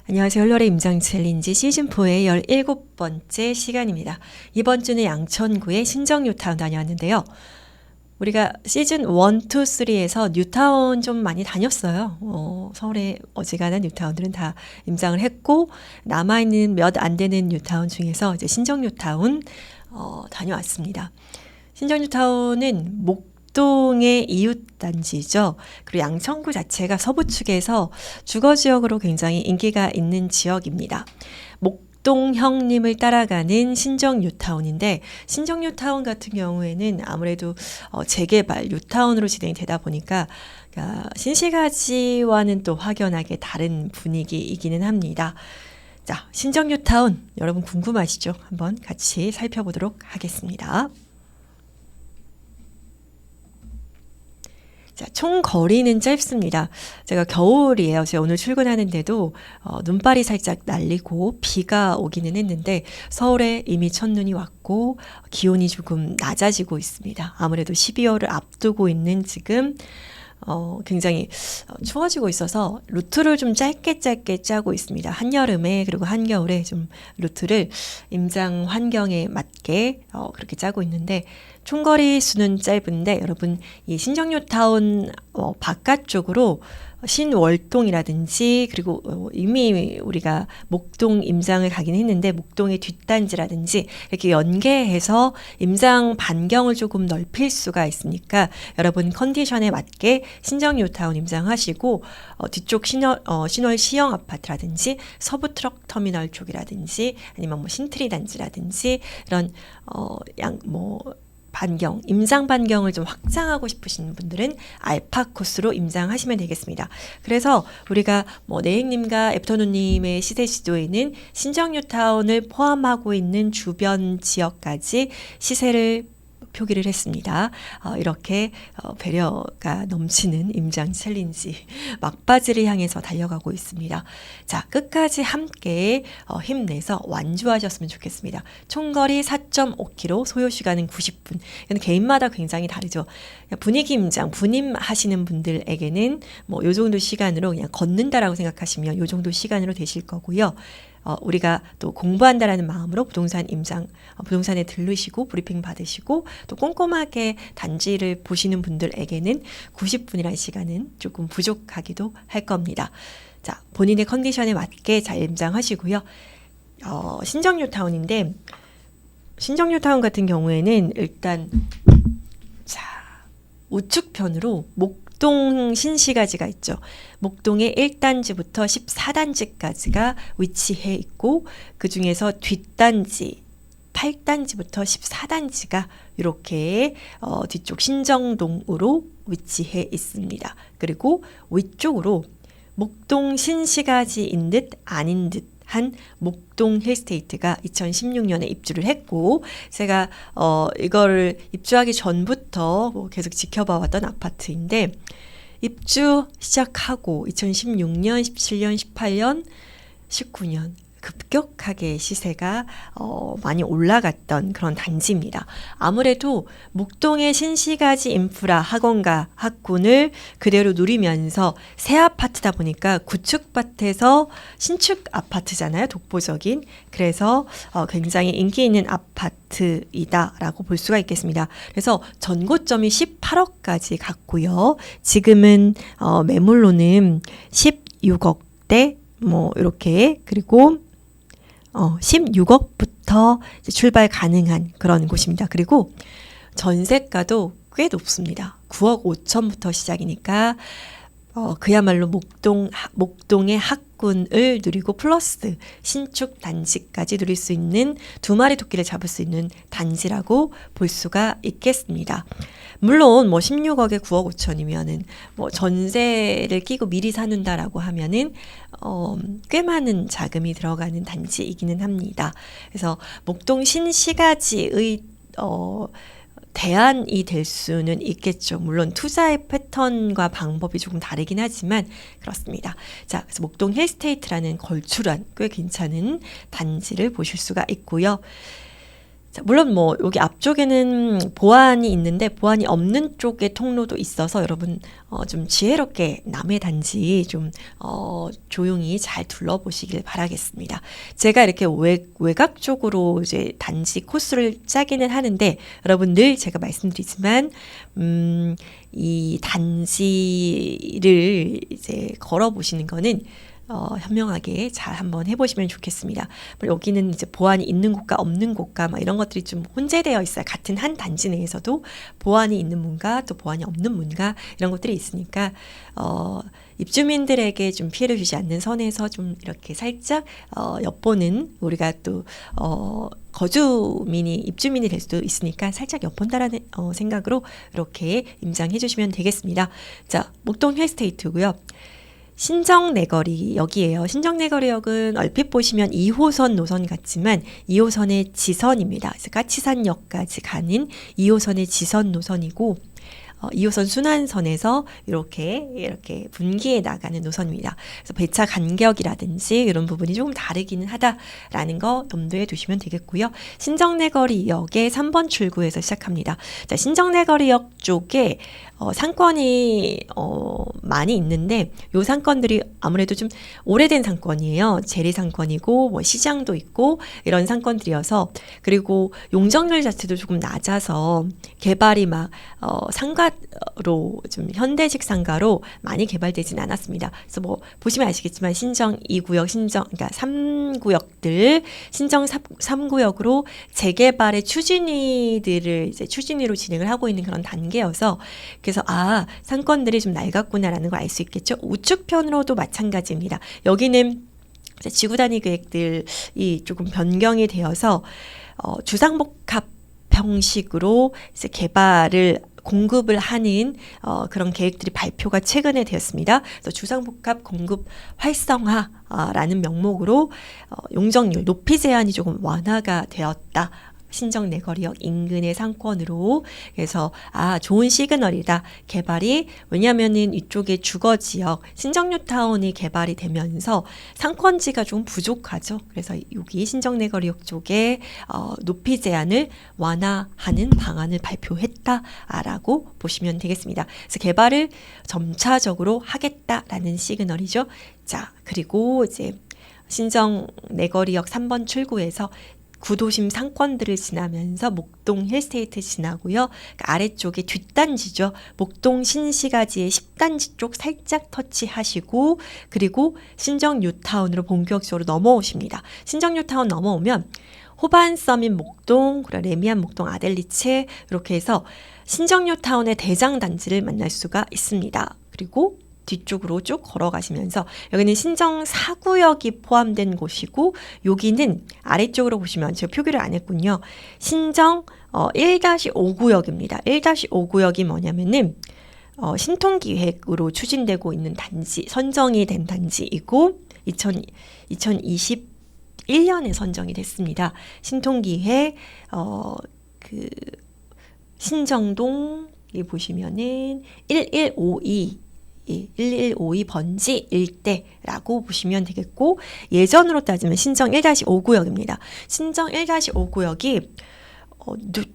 안녕하세요. 헐러의 임장 챌린지 시즌4의 17번째 시간입니다. 이번 주는 양천구의 신정 뉴타운 다녀왔는데요. 우리가 시즌 1, 2, 3에서 뉴타운 좀 많이 다녔어요. 서울의 어지간한 뉴타운들은 다 임장을 했고, 남아있는 몇 안 되는 뉴타운 중에서 이제 신정 뉴타운 다녀왔습니다. 신정 뉴타운은 목동의 이웃단지죠. 그리고 양천구 자체가 서부 측에서 주거지역으로 굉장히 인기가 있는 지역입니다. 목동 형님을 따라가는 신정 뉴타운인데, 신정 뉴타운 같은 경우에는 아무래도 재개발 뉴타운으로 진행이 되다 보니까 신시가지와는 또 확연하게 다른 분위기이기는 합니다. 자, 신정 뉴타운 여러분 궁금하시죠? 한번 같이 살펴보도록 하겠습니다. 자, 총 거리는 짧습니다. 제가 겨울이에요. 제가 오늘 출근하는데도 눈발이 살짝 날리고 비가 오기는 했는데 서울에 이미 첫눈이 왔고 기온이 조금 낮아지고 있습니다. 아무래도 12월을 앞두고 있는 지금 굉장히 추워지고 있어서 루트를 좀 짧게 짜고 있습니다. 한여름에 그리고 한겨울에 좀 루트를 임장 환경에 맞게 그렇게 짜고 있는데 총거리 수는 짧은데 여러분 이 신정뉴타운 바깥쪽으로 신월동이라든지 그리고 이미 우리가 목동 임장을 가긴 했는데 목동의 뒷단지라든지 이렇게 연계해서 임장 반경을 조금 넓힐 수가 있으니까 여러분 컨디션에 맞게 신정뉴타운 임장하시고 뒤쪽 신월 시형 아파트라든지 서부 트럭 터미널 쪽이라든지 아니면 뭐 신트리 단지라든지 이런 반경, 임장 반경을 좀 확장하고 싶으신 분들은 알파 코스로 임장하시면 되겠습니다. 그래서 우리가 네익님과 애프터눈님의 시세 지도에는 신정뉴타운을 포함하고 있는 주변 지역까지 시세를 표기를 했습니다. 이렇게 배려가 넘치는 임장 챌린지 막바지를 향해서 달려가고 있습니다. 자, 끝까지 함께 힘내서 완주하셨으면 좋겠습니다. 총거리 4.5km, 소요시간은 90분. 이건 개인마다 굉장히 다르죠. 분위기 임장, 분임 하시는 분들에게는 요 정도 시간으로 그냥 걷는다라고 생각하시면 요 정도 시간으로 되실 거고요. 우리가 또 공부한다라는 마음으로 부동산에 들르시고 브리핑 받으시고 또 꼼꼼하게 단지를 보시는 분들에게는 90분이라는 시간은 조금 부족하기도 할 겁니다. 자, 본인의 컨디션에 맞게 잘 임장하시고요. 신정뉴타운인데 신정뉴타운 같은 경우에는 일단 우측편으로 목동 신시가지가 있죠. 목동의 1단지부터 14단지까지가 위치해 있고 그 중에서 뒷단지 8단지부터 14단지가 이렇게 뒤쪽 신정동으로 위치해 있습니다. 그리고 위쪽으로 목동 신시가지인 듯 아닌 듯 한 목동 힐스테이트가 2016년에 입주를 했고 제가 이거를 입주하기 전부터 계속 지켜봐 왔던 아파트인데 입주 시작하고 2016년, 17년, 18년, 19년 급격하게 시세가 많이 올라갔던 그런 단지입니다. 아무래도 목동의 신시가지 인프라 학원가 학군을 그대로 누리면서 새 아파트다 보니까 구축밭에서 신축 아파트잖아요. 독보적인. 그래서 굉장히 인기 있는 아파트이다라고 볼 수가 있겠습니다. 그래서 전고점이 18억까지 갔고요. 지금은 매물로는 16억대 이렇게 그리고 16억부터 출발 가능한 그런 곳입니다. 그리고 전세가도 꽤 높습니다. 9억 5천부터 시작이니까 그야말로 목동의 학군을 누리고 플러스 신축 단지까지 누릴 수 있는 두 마리 토끼를 잡을 수 있는 단지라고 볼 수가 있겠습니다. 물론 16억에 9억 5천이면은 전세를 끼고 미리 사는다라고 하면은 꽤 많은 자금이 들어가는 단지이기는 합니다. 그래서 목동 신시가지의 대안이 될 수는 있겠죠. 물론 투자의 패턴과 방법이 조금 다르긴 하지만 그렇습니다. 자, 그래서 목동 힐스테이트라는 걸출한 꽤 괜찮은 단지를 보실 수가 있고요. 자, 물론 뭐 여기 앞쪽에는 보안이 있는데 보안이 없는 쪽의 통로도 있어서 여러분 좀 지혜롭게 남의 단지 좀 조용히 잘 둘러보시길 바라겠습니다. 제가 이렇게 외곽 쪽으로 이제 단지 코스를 짜기는 하는데 여러분 늘 제가 말씀드리지만 이 단지를 이제 걸어보시는 거는 현명하게 잘 한번 해보시면 좋겠습니다. 여기는 이제 보안이 있는 곳과 없는 곳과 막 이런 것들이 좀 혼재되어 있어요. 같은 한 단지 내에서도 보안이 있는 문과 또 보안이 없는 문과 이런 것들이 있으니까 입주민들에게 좀 피해를 주지 않는 선에서 좀 이렇게 살짝 엿보는 우리가 또 거주민이 입주민이 될 수도 있으니까 살짝 엿본다라는 생각으로 이렇게 임장해 주시면 되겠습니다. 자, 목동 힐스테이트고요. 신정내거리역이에요. 신정내거리역은 얼핏 보시면 2호선 노선 같지만 2호선의 지선입니다. 그래서 까치산역까지 가는 2호선의 지선 노선이고 2호선 순환선에서 이렇게 분기해 나가는 노선입니다. 그래서 배차 간격이라든지 이런 부분이 조금 다르기는 하다라는 거 염두에 두시면 되겠고요. 신정내거리역의 3번 출구에서 시작합니다. 자, 신정내거리역 쪽에 상권이 많이 있는데 요 상권들이 아무래도 좀 오래된 상권이에요. 재래상권이고 뭐 시장도 있고 이런 상권들이어서 그리고 용적률 자체도 조금 낮아서 개발이 막 상가로 좀 현대식 상가로 많이 개발되진 않았습니다. 그래서 뭐 보시면 아시겠지만 신정 2구역 그러니까 3구역들 신정 3구역으로 재개발의 추진위들을 이제 추진위로 진행을 하고 있는 그런 단계여서 그래서 상권들이 좀 낡았구나라는 걸 알 수 있겠죠. 우측편으로도 마찬가지입니다. 여기는 지구 단위 계획들이 조금 변경이 되어서 주상복합 형식으로 이제 개발을 공급을 하는 그런 계획들이 발표가 최근에 되었습니다. 그래서 주상복합 공급 활성화라는 명목으로 용적률 높이 제한이 조금 완화가 되었다. 신정내거리역 인근의 상권으로. 그래서 좋은 시그널이다. 개발이 왜냐하면은 이쪽에 주거지역 신정뉴타운이 개발이 되면서 상권지가 좀 부족하죠. 그래서 여기 신정내거리역 쪽에 높이 제한을 완화하는 방안을 발표했다라고 보시면 되겠습니다. 그래서 개발을 점차적으로 하겠다라는 시그널이죠. 자, 그리고 이제 신정내거리역 3번 출구에서 구도심 상권들을 지나면서 목동 힐스테이트 지나고요. 아래쪽에 뒷단지죠. 목동 신시가지의 10단지 쪽 살짝 터치하시고 그리고 신정 뉴타운으로 본격적으로 넘어오십니다. 신정 뉴타운 넘어오면 호반 서밋 목동, 레미안 목동 아델리체 이렇게 해서 신정 뉴타운의 대장 단지를 만날 수가 있습니다. 그리고 뒤쪽으로 쭉 걸어가시면서 여기는 신정 4구역이 포함된 곳이고 여기는 아래쪽으로 보시면 제가 표기를 안 했군요. 신정 1-5구역입니다. 1-5구역이 뭐냐면은 신통기획으로 추진되고 있는 단지, 선정이 된 단지이고 2021년에 선정이 됐습니다. 신통기획 신정동 보시면은 1152 번지 일대라고 보시면 되겠고 예전으로 따지면 신정 1-5구역입니다. 신정 1-5구역이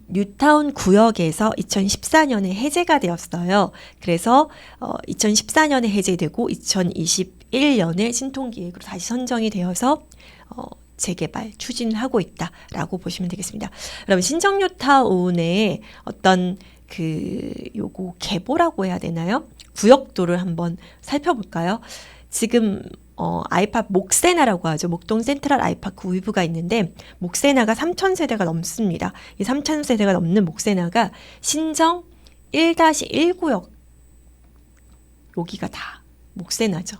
뉴타운 구역에서 2014년에 해제가 되었어요. 그래서 2014년에 해제되고 2021년에 신통기획으로 다시 선정이 되어서 재개발 추진하고 있다라고 보시면 되겠습니다. 여러분 신정 뉴타운의 어떤 요거 계보라고 해야 되나요? 구역도를 한번 살펴볼까요? 지금 아이파크 목세나라고 하죠. 목동 센트럴 아이파크 위브가 있는데 목세나가 3,000세대가 넘습니다. 이 3,000세대가 넘는 목세나가 신정 1-1구역 여기가 다 목세나죠.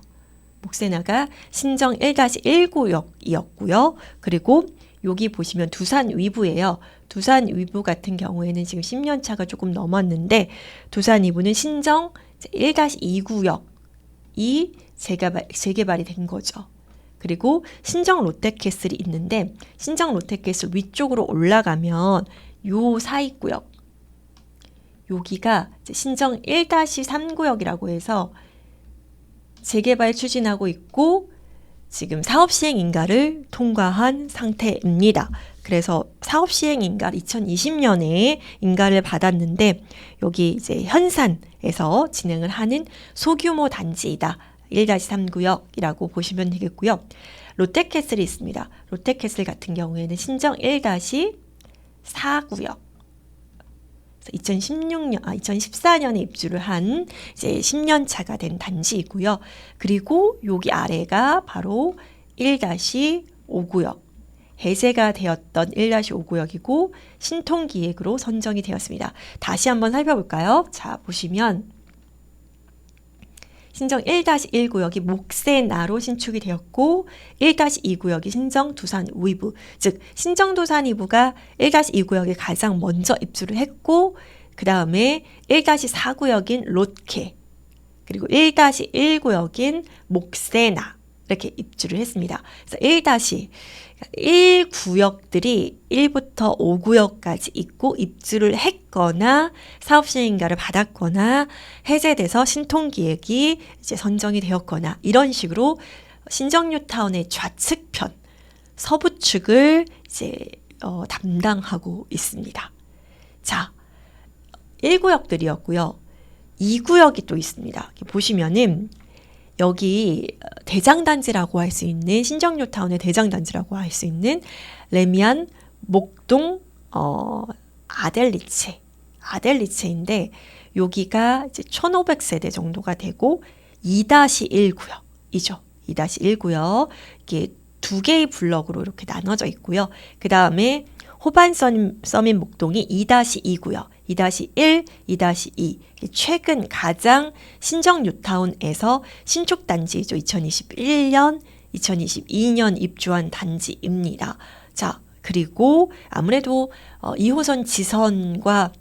목세나가 신정 1-1구역이었고요. 그리고 여기 보시면 두산 위브예요. 두산 위브 같은 경우에는 지금 10년 차가 조금 넘었는데 두산 위브는 신정 1-2구역이 재개발이 된 거죠. 그리고 신정 롯데캐슬이 있는데 신정 롯데캐슬 위쪽으로 올라가면 요 사이구역 여기가 신정 1-3구역이라고 해서 재개발 추진하고 있고 지금 사업시행 인가를 통과한 상태입니다. 그래서 사업 시행 인가 2020년에 인가를 받았는데 여기 이제 현산에서 진행을 하는 소규모 단지이다. 1-3구역이라고 보시면 되겠고요. 롯데캐슬이 있습니다. 롯데캐슬 같은 경우에는 신정 1-4구역. 2014년에 입주를 한 이제 10년 차가 된 단지이고요. 그리고 여기 아래가 바로 1-5구역. 해제가 되었던 1-5구역이고 신통기획으로 선정이 되었습니다. 다시 한번 살펴볼까요? 자, 보시면 신정 1-1구역이 목세나로 신축이 되었고 1-2구역이 신정 두산 우이부, 즉 신정 두산 이부가 1-2구역에 가장 먼저 입주를 했고 그 다음에 1-4구역인 롯케 그리고 1-1구역인 목세나 이렇게 입주를 했습니다. 그래서 1구역들이 1부터 5구역까지 있고 입주를 했거나 사업시행인가를 받았거나 해제돼서 신통기획이 이제 선정이 되었거나 이런 식으로 신정뉴타운의 좌측편 서부측을 이제 담당하고 있습니다. 자, 1구역들이었고요. 2구역이 또 있습니다. 보시면은 여기 대장단지라고 할 수 있는 신정뉴타운의 대장단지라고 할 수 있는 레미안, 목동, 아델리체인데 여기가 이제 1,500세대 정도가 되고 2-1구역이죠. 2-1구역 이게 두 개의 블럭으로 이렇게 나눠져 있고요. 그 다음에 호반 서민 목동이 2-2구역, 2-1, 2-2 최근 가장 신정 뉴타운에서 신축 단지이죠. 2021년, 2022년 입주한 단지입니다. 자, 그리고 아무래도 2호선 지선과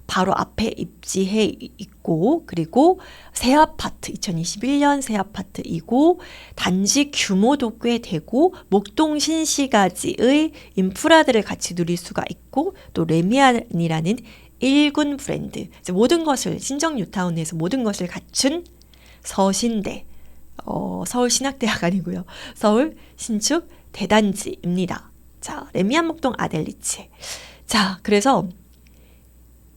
바로 앞에 입지해 있고 그리고 새 아파트 2021년 새 아파트이고 단지 규모도 꽤 되고 목동 신시가지의 인프라들을 같이 누릴 수가 있고 또 레미안이라는 1군 브랜드 모든 것을 신정 뉴타운에서 모든 것을 갖춘 서신대 서울 신학대학 아니고요. 서울 신축 대단지입니다. 자, 레미안 목동 아델리체. 자, 그래서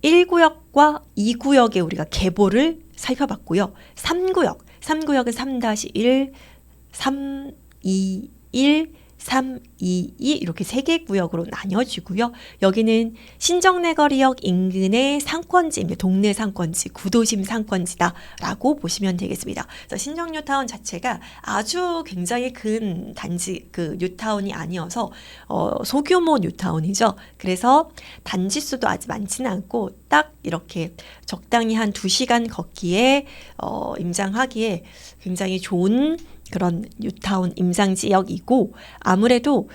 1구역과 2구역의 우리가 계보를 살펴봤고요. 3구역은 3-1, 3-2-1, 3-2-2 이렇게 3개 구역으로 나뉘어지고요. 여기는 신정내거리역 인근의 상권지입니다. 동네 상권지, 구도심 상권지다라고 보시면 되겠습니다. 그래서 신정뉴타운 자체가 아주 굉장히 큰 단지, 뉴타운이 아니어서 소규모 뉴타운이죠. 그래서 단지 수도 아직 많지는 않고 딱 이렇게 적당히 한 2시간 걷기에 임장하기에 굉장히 좋은 그런 뉴타운 임장 지역이고 아무래도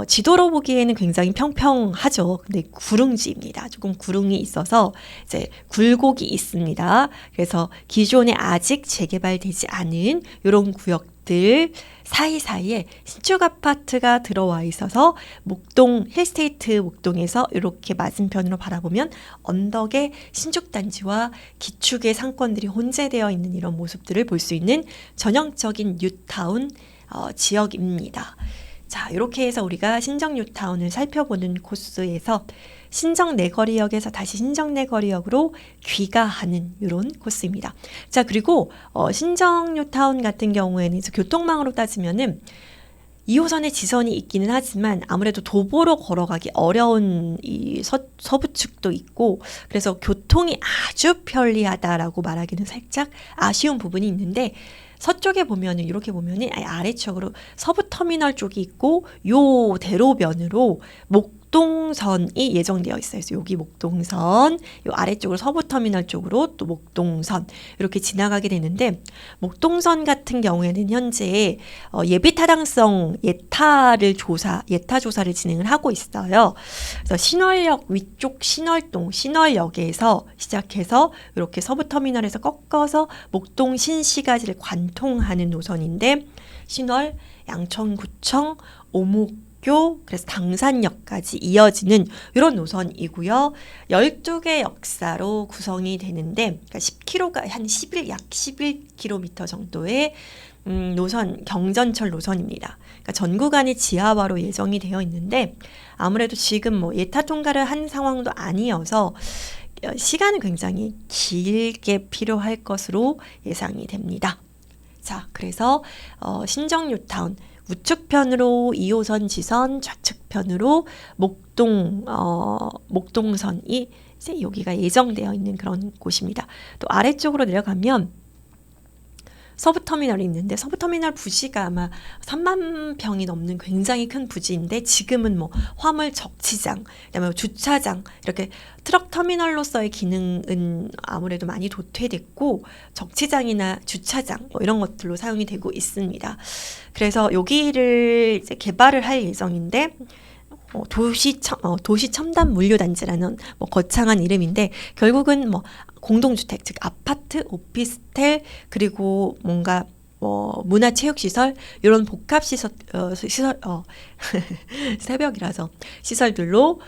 지도로 보기에는 굉장히 평평하죠. 근데 구릉지입니다. 조금 구릉이 있어서 이제 굴곡이 있습니다. 그래서 기존에 아직 재개발되지 않은 이런 구역들 사이사이에 신축 아파트가 들어와 있어서 목동 힐스테이트 목동에서 이렇게 맞은편으로 바라보면 언덕에 신축 단지와 기축의 상권들이 혼재되어 있는 이런 모습들을 볼 수 있는 전형적인 뉴타운 지역입니다. 자, 이렇게 해서 우리가 신정 뉴타운을 살펴보는 코스에서 신정 내거리역에서 다시 신정 내거리역으로 귀가하는 이런 코스입니다. 자, 그리고 신정 뉴타운 같은 경우에는 교통망으로 따지면은 2호선의 지선이 있기는 하지만 아무래도 도보로 걸어가기 어려운 이 서부측도 있고 그래서 교통이 아주 편리하다라고 말하기는 살짝 아쉬운 부분이 있는데 서쪽에 보면은 이렇게 보면은 아래쪽으로 서부터미널 쪽이 있고 요 대로변으로 목동선이 예정되어 있어요. 그래서 여기 목동선, 요 아래쪽으로 서부터미널 쪽으로 또 목동선 이렇게 지나가게 되는데 목동선 같은 경우에는 현재 예비타당성 예타 조사를 진행을 하고 있어요. 그래서 신월역 위쪽 신월역에서 시작해서 이렇게 서부터미널에서 꺾어서 목동 신시가지를 관통하는 노선인데 신월, 양천구청, 오목교, 그래서 당산역까지 이어지는 이런 노선이고요. 12개 역사로 구성이 되는데 그러니까 10km가 약 11km 정도의 노선, 경전철 노선입니다. 그러니까 전 구간이 지하화로 예정이 되어 있는데 아무래도 지금 뭐 예타 통과를 한 상황도 아니어서 시간은 굉장히 길게 필요할 것으로 예상이 됩니다. 자, 그래서 신정뉴타운 우측편으로 2호선 지선, 좌측편으로 목동선이 이제 여기가 예정되어 있는 그런 곳입니다. 또 아래쪽으로 내려가면 서부터미널이 있는데 서부터미널 부지가 아마 3만 평이 넘는 굉장히 큰 부지인데 지금은 뭐 화물 적치장, 그다음에 주차장 이렇게 트럭 터미널로서의 기능은 아무래도 많이 도태됐고 적치장이나 주차장 뭐 이런 것들로 사용이 되고 있습니다. 그래서 여기를 이제 개발을 할 예정인데 도시 첨단 물류단지라는 뭐 거창한 이름인데 결국은 뭐 공동주택, 즉 아파트, 오피스텔 그리고 뭔가 문화체육시설 이런 복합시설 새벽이라서 시설들로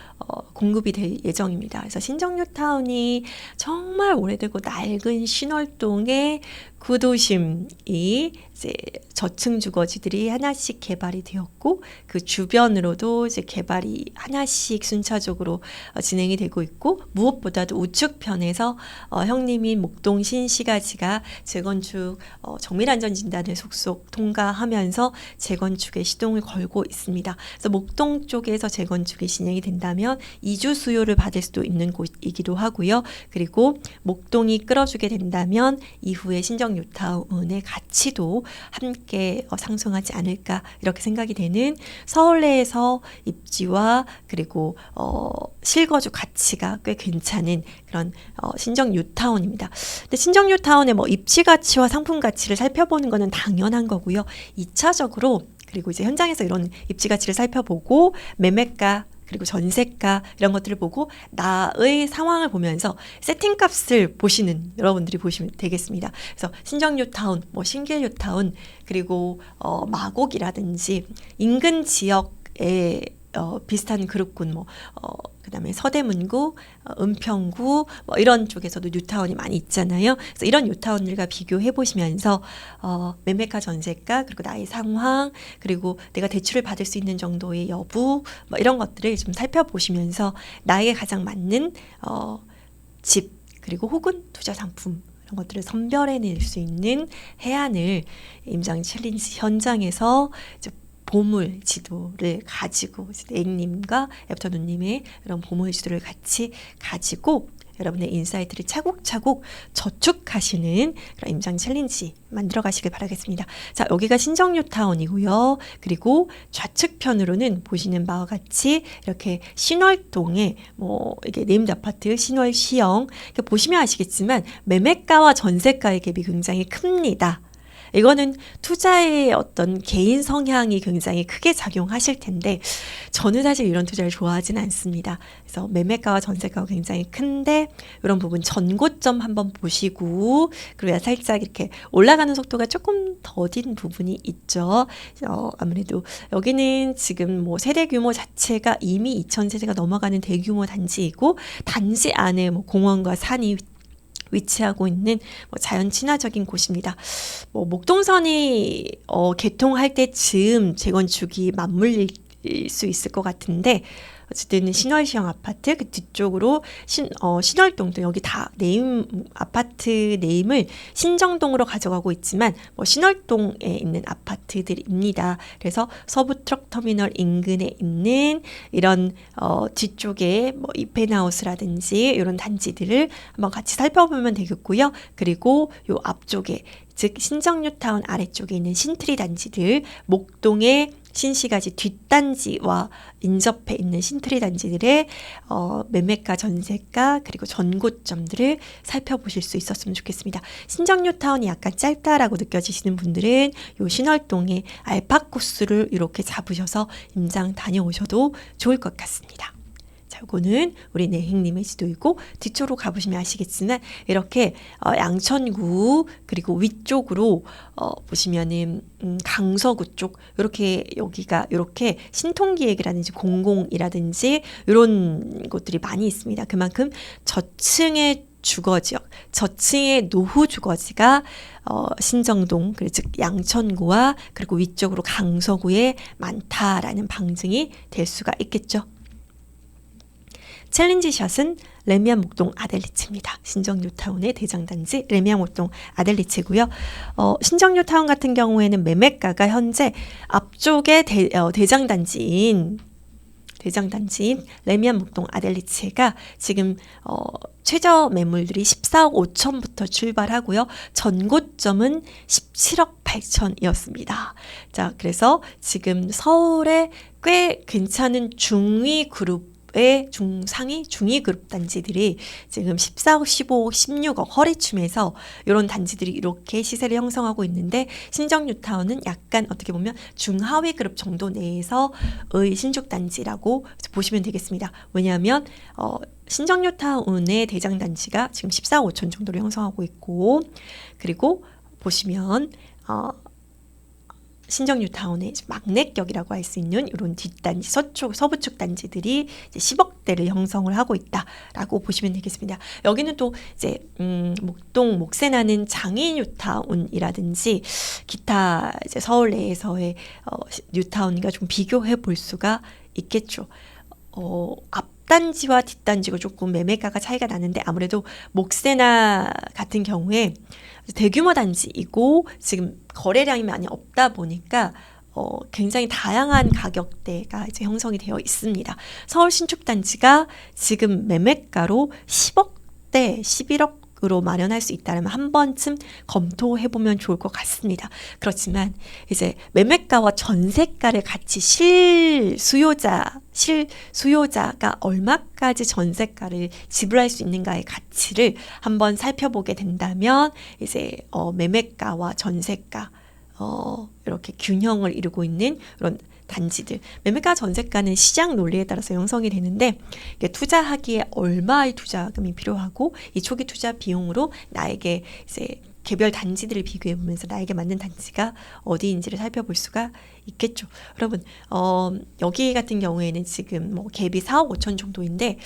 공급이 될 예정입니다. 그래서 신정뉴타운이 정말 오래되고 낡은 신월동의 구도심이 이제 저층 주거지들이 하나씩 개발이 되었고 그 주변으로도 이제 개발이 하나씩 순차적으로 진행이 되고 있고 무엇보다도 우측편에서 형님인 목동 신시가지가 재건축 정밀안전진단을 속속 통과하면서 재건축에 시동을 걸고 있습니다. 그래서 목동 쪽에서 재건축이 진행이 된다면 이주 수요를 받을 수도 있는 곳이기도 하고요. 그리고 목동이 끌어주게 된다면 이후에 신정뉴타운의 가치도 함께 상승하지 않을까 이렇게 생각이 되는 서울 내에서 입지와 그리고 실거주 가치가 꽤 괜찮은 그런 신정뉴타운입니다. 근데 신정뉴타운의 뭐 입지 가치와 상품 가치를 살펴보는 것은 당연한 거고요. 2차적으로 그리고 이제 현장에서 이런 입지 가치를 살펴보고 매매가 그리고 전세가 이런 것들을 보고 나의 상황을 보면서 세팅값을 보시는 여러분들이 보시면 되겠습니다. 그래서 신정뉴타운, 뭐 신길뉴타운 그리고 마곡이라든지 인근 지역에 비슷한 그룹군 그다음에 서대문구, 은평구 이런 쪽에서도 뉴타운이 많이 있잖아요. 그래서 이런 뉴타운들과 비교해 보시면서 매매가 전세가 그리고 나의 상황 그리고 내가 대출을 받을 수 있는 정도의 여부 이런 것들을 좀 살펴보시면서 나에게 가장 맞는 집 그리고 혹은 투자 상품 이런 것들을 선별해낼 수 있는 해안을 임장 챌린지 현장에서 보물 지도를 가지고 네익님과 애프터눈님의 이런 보물 지도를 같이 가지고 여러분의 인사이트를 차곡차곡 저축하시는 그런 임장 챌린지 만들어 가시길 바라겠습니다. 자, 여기가 신정뉴타운이고요. 그리고 좌측편으로는 보시는 바와 같이 이렇게 신월동에 이게 네임드 아파트 신월시형 보시면 아시겠지만 매매가와 전세가의 갭이 굉장히 큽니다. 이거는 투자의 어떤 개인 성향이 굉장히 크게 작용하실 텐데 저는 사실 이런 투자를 좋아하지는 않습니다. 그래서 매매가와 전세가가 굉장히 큰데 이런 부분 전고점 한번 보시고 그리고 살짝 이렇게 올라가는 속도가 조금 더딘 부분이 있죠. 아무래도 여기는 지금 세대 규모 자체가 이미 2,000세대가 넘어가는 대규모 단지이고 단지 안에 공원과 산이 위치하고 있는 자연 친화적인 곳입니다. 목동선이 개통할 때쯤 재건축이 맞물릴 수 있을 것 같은데 어쨌든 신월시형 아파트 그 뒤쪽으로 신월동도 여기 다 아파트 네임을 신정동으로 가져가고 있지만 신월동에 있는 아파트들입니다. 그래서 서부 트럭 터미널 인근에 있는 이런 뒤쪽에 이펜하우스라든지 이런 단지들을 한번 같이 살펴보면 되겠고요. 그리고 요 앞쪽에 즉 신정뉴타운 아래쪽에 있는 신트리 단지들 목동의 신시가지 뒷단지와 인접해 있는 신트리 단지들의 매매가, 전세가 그리고 전고점들을 살펴보실 수 있었으면 좋겠습니다. 신정뉴타운이 약간 짧다라고 느껴지시는 분들은 요 신월동의 알파 코스를 이렇게 잡으셔서 임장 다녀오셔도 좋을 것 같습니다. 자, 요거는 우리 네익님의 지도이고 뒤쪽으로 가보시면 아시겠지만 이렇게 양천구 그리고 위쪽으로 보시면은 강서구 쪽 이렇게 여기가 이렇게 신통기획이라든지 공공이라든지 이런 곳들이 많이 있습니다. 그만큼 저층의 주거지역, 저층의 노후 주거지가 신정동, 즉 양천구와 그리고 위쪽으로 강서구에 많다라는 방증이 될 수가 있겠죠. 챌린지샷은 레미안 목동 아델리츠입니다. 신정 뉴타운의 대장단지 레미안 목동 아델리츠고요. 신정 뉴타운 같은 경우에는 매매가가 현재 앞쪽에 대장단지인 레미안 목동 아델리츠가 지금 최저 매물들이 14억 5천부터 출발하고요. 전고점은 17억 8천이었습니다. 자, 그래서 지금 서울에 꽤 괜찮은 중위 그룹의 중위 그룹 단지들이 지금 14억, 15억, 16억 허리춤에서 이런 단지들이 이렇게 시세를 형성하고 있는데 신정 뉴타운은 약간 어떻게 보면 중하위 그룹 정도 내에서의 신축 단지라고 보시면 되겠습니다. 왜냐하면 신정 뉴타운의 대장 단지가 지금 14억 5천 정도로 형성하고 있고, 그리고 보시면 신정 뉴타운의 막내격이라고 할 수 있는 이런 뒷단지, 서부축 단지들이 이제 10억대를 형성을 하고 있다라고 보시면 되겠습니다. 여기는 또 이제 목동 목세나는 장인 뉴타운이라든지 기타 이제 서울 내에서의 뉴타운과 좀 비교해 볼 수가 있겠죠. 앞단지와 뒷단지가 조금 매매가가 차이가 나는데 아무래도 목세나 같은 경우에 대규모 단지이고 지금 거래량이 많이 없다 보니까 굉장히 다양한 가격대가 이제 형성이 되어 있습니다. 서울 신축 단지가 지금 매매가로 10억대, 11억으로 마련할 수 있다면 한 번쯤 검토해보면 좋을 것 같습니다. 그렇지만 이제 매매가와 전세가를 같이 실수요자가 얼마까지 전세가를 지불할 수 있는가의 가치를 한번 살펴보게 된다면 이제 매매가와 전세가 이렇게 균형을 이루고 있는 이런 단지들, 매매가 전세가는 시장 논리에 따라서 형성이 되는데 투자하기에 얼마의 투자금이 필요하고 이 초기 투자 비용으로 나에게 이제 개별 단지들을 비교해 보면서 나에게 맞는 단지가 어디인지를 살펴볼 수가 있겠죠. 여러분, 여기 같은 경우에는 지금 뭐 갭이 4억 5천 정도인데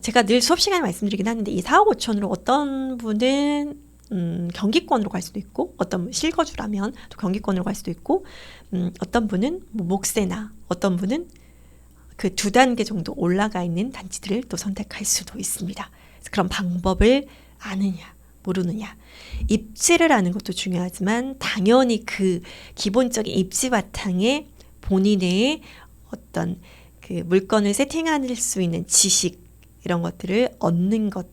제가 늘 수업 시간에 말씀드리긴 하는데 이 4억 5천으로 어떤 분은 경기권으로 갈 수도 있고, 어떤 분 실거주라면 또 경기권으로 갈 수도 있고, 어떤 분은 뭐 목세나, 어떤 분은 그 2단계 정도 올라가 있는 단지들을 또 선택할 수도 있습니다. 그래서 그런 방법을 아느냐 모르느냐, 입지를 아는 것도 중요하지만 당연히 그 기본적인 입지 바탕에 본인의 어떤 그 물건을 세팅할 수 있는 지식, 이런 것들을 얻는 것이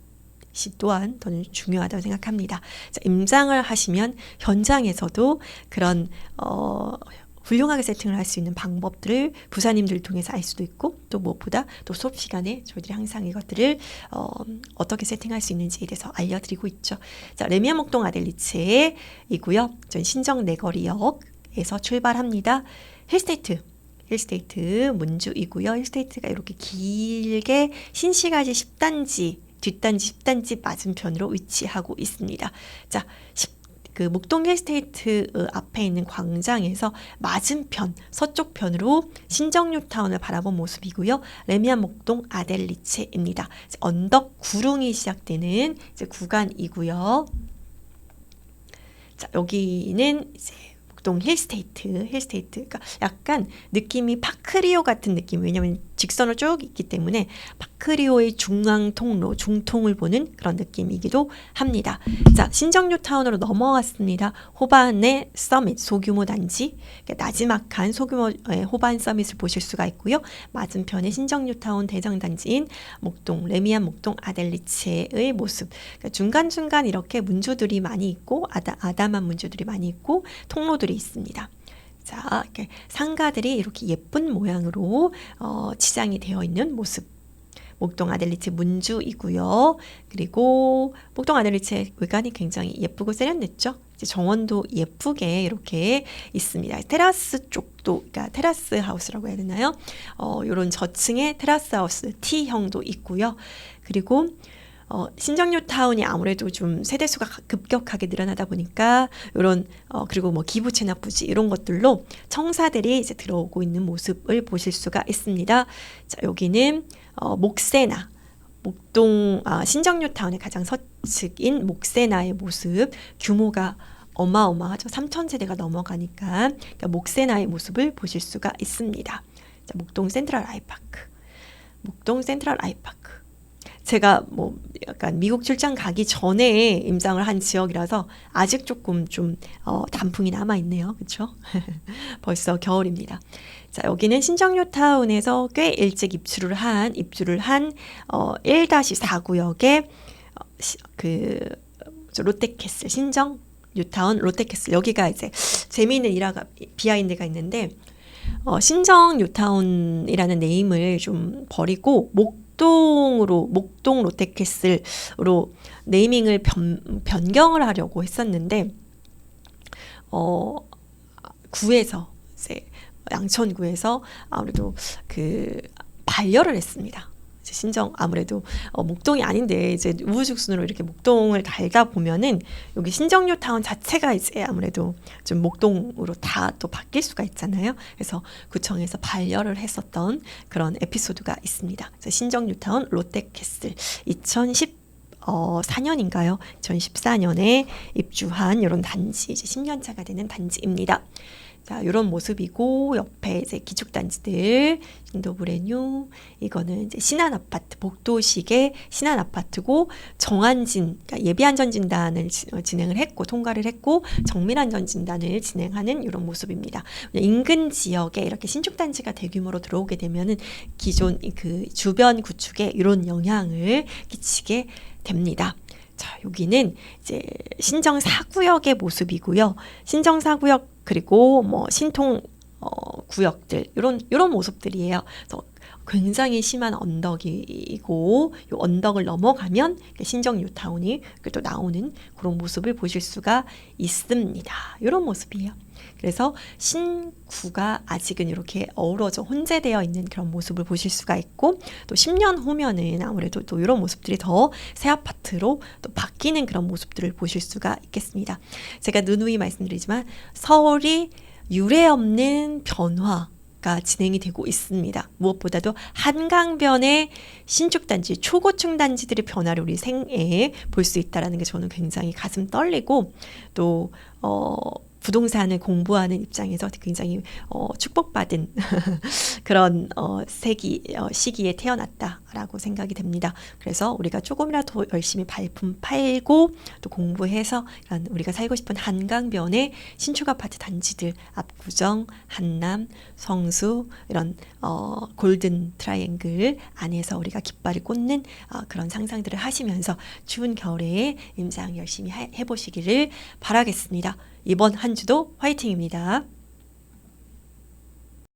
또한 더 중요하다고 생각합니다. 자, 임장을 하시면 현장에서도 그런 훌륭하게 세팅을 할 수 있는 방법들을 부사님들 통해서 알 수도 있고, 또 무엇보다 또 수업 시간에 저희들이 항상 이것들을 어떻게 세팅할 수 있는지에 대해서 알려드리고 있죠. 자, 레미안 목동 아델리츠이고요. 저희 신정 내거리역에서 출발합니다. 힐스테이트 문주이고요. 힐스테이트가 이렇게 길게 신시가지 10단지, 뒷단지 10단지 맞은편으로 위치하고 있습니다. 자, 그 목동 힐스테이트 앞에 있는 광장에서 맞은편 서쪽편으로 신정 뉴타운을 바라본 모습이고요. 레미안 목동 아델리츠입니다. 언덕 구릉이 시작되는 이제 구간이고요. 자, 여기는 이제 목동 힐스테이트, 그러니까 약간 느낌이 파크리오 같은 느낌, 왜냐하면 직선으로 쭉 있기 때문에 파크리오의 중앙 통로, 중통을 보는 그런 느낌이기도 합니다. 자, 신정 뉴타운으로 넘어왔습니다. 호반의 서밋, 소규모 단지, 나지막한 소규모의 호반 서밋을 보실 수가 있고요. 맞은편에 신정 뉴타운 대장 단지인 목동, 레미안 목동 아델리츠의 모습. 그러니까 중간중간 이렇게 문주들이 많이 있고, 아담한 문주들이 많이 있고, 통로들이 있습니다. 자, 이렇게 상가들이 이렇게 예쁜 모양으로 치장이 되어 있는 모습. 목동 아델리츠 문주이고요. 그리고 목동 아델리츠의 외관이 굉장히 예쁘고 세련됐죠. 이제 정원도 예쁘게 이렇게 있습니다. 테라스 쪽도, 그러니까 테라스 하우스라고 해야 되나요? 이런 저층의 테라스 하우스 T형도 있고요. 그리고 신정 뉴타운이 아무래도 좀 세대수가 급격하게 늘어나다 보니까 이런 그리고 뭐 기부 체납 부지 이런 것들로 청사들이 이제 들어오고 있는 모습을 보실 수가 있습니다. 자, 여기는 목세나 신정뉴타운의 가장 서측인 목세나의 모습, 규모가 어마어마하죠. 3,000세대가 넘어가니까 그러니까 목세나의 모습을 보실 수가 있습니다. 자, 목동 센트럴 아이파크. 목동 센트럴 아이파크. 제가 뭐 약간 미국 출장 가기 전에 임장을 한 지역이라서 아직 조금 좀 단풍이 남아 있네요. 그렇죠? 벌써 겨울입니다. 자, 여기는 신정뉴타운에서 꽤 일찍 입주를 한 1-4구역의 롯데캐슬, 신정 뉴타운 롯데캐슬. 여기가 이제 재미있는 비하인드가 있는데 신정 뉴타운이라는 네임을 좀 버리고 목동 롯데캐슬로 네이밍을 변경을 하려고 했었는데 구에서 이제 양천구에서 아무래도 반려를 했습니다. 신정 아무래도 목동이 아닌데 이제 우후죽순으로 이렇게 목동을 달다 보면은 여기 신정뉴타운 자체가 이제 아무래도 좀 목동으로 다 또 바뀔 수가 있잖아요. 그래서 구청에서 반려를 했었던 그런 에피소드가 있습니다. 그래서 신정뉴타운 롯데캐슬 2014년인가요? 2014년에 입주한 이런 단지, 이제 10년 차가 되는 단지입니다. 자, 이런 모습이고 옆에 이제 기축단지들, 신도브레뉴, 이거는 이제 신한아파트, 복도식의 신한아파트고 정안진, 그러니까 예비안전진단을 진행을 했고 통과를 했고 정밀안전진단을 진행하는 이런 모습입니다. 인근 지역에 이렇게 신축단지가 대규모로 들어오게 되면은 기존 주변 구축에 이런 영향을 끼치게 됩니다. 자, 여기는 이제 신정 4구역의 모습이고요. 신정 4구역 그리고 뭐 신통 구역들 이런 모습들이에요. 그래서 굉장히 심한 언덕이고 이 언덕을 넘어가면 신정 뉴타운이 또 나오는 그런 모습을 보실 수가 있습니다. 이런 모습이에요. 그래서 신구가 아직은 이렇게 어우러져 혼재되어 있는 그런 모습을 보실 수가 있고 또 10년 후면은 아무래도 또 이런 모습들이 더 새 아파트로 또 바뀌는 그런 모습들을 보실 수가 있겠습니다. 제가 누누이 말씀드리지만 서울이 유례없는 변화가 진행이 되고 있습니다. 무엇보다도 한강변의 신축단지, 초고층 단지들의 변화를 우리 생애에 볼 수 있다는 게 저는 굉장히 가슴 떨리고 또 부동산을 공부하는 입장에서 굉장히 축복받은 그런 시기에 태어났다라고 생각이 됩니다. 그래서 우리가 조금이라도 열심히 발품 팔고 또 공부해서 우리가 살고 싶은 한강변의 신축 아파트 단지들 압구정, 한남, 성수 이런 골든 트라이앵글 안에서 우리가 깃발을 꽂는 그런 상상들을 하시면서 추운 겨울에 임장 열심히 해보시기를 바라겠습니다. 이번 한 주도 화이팅입니다.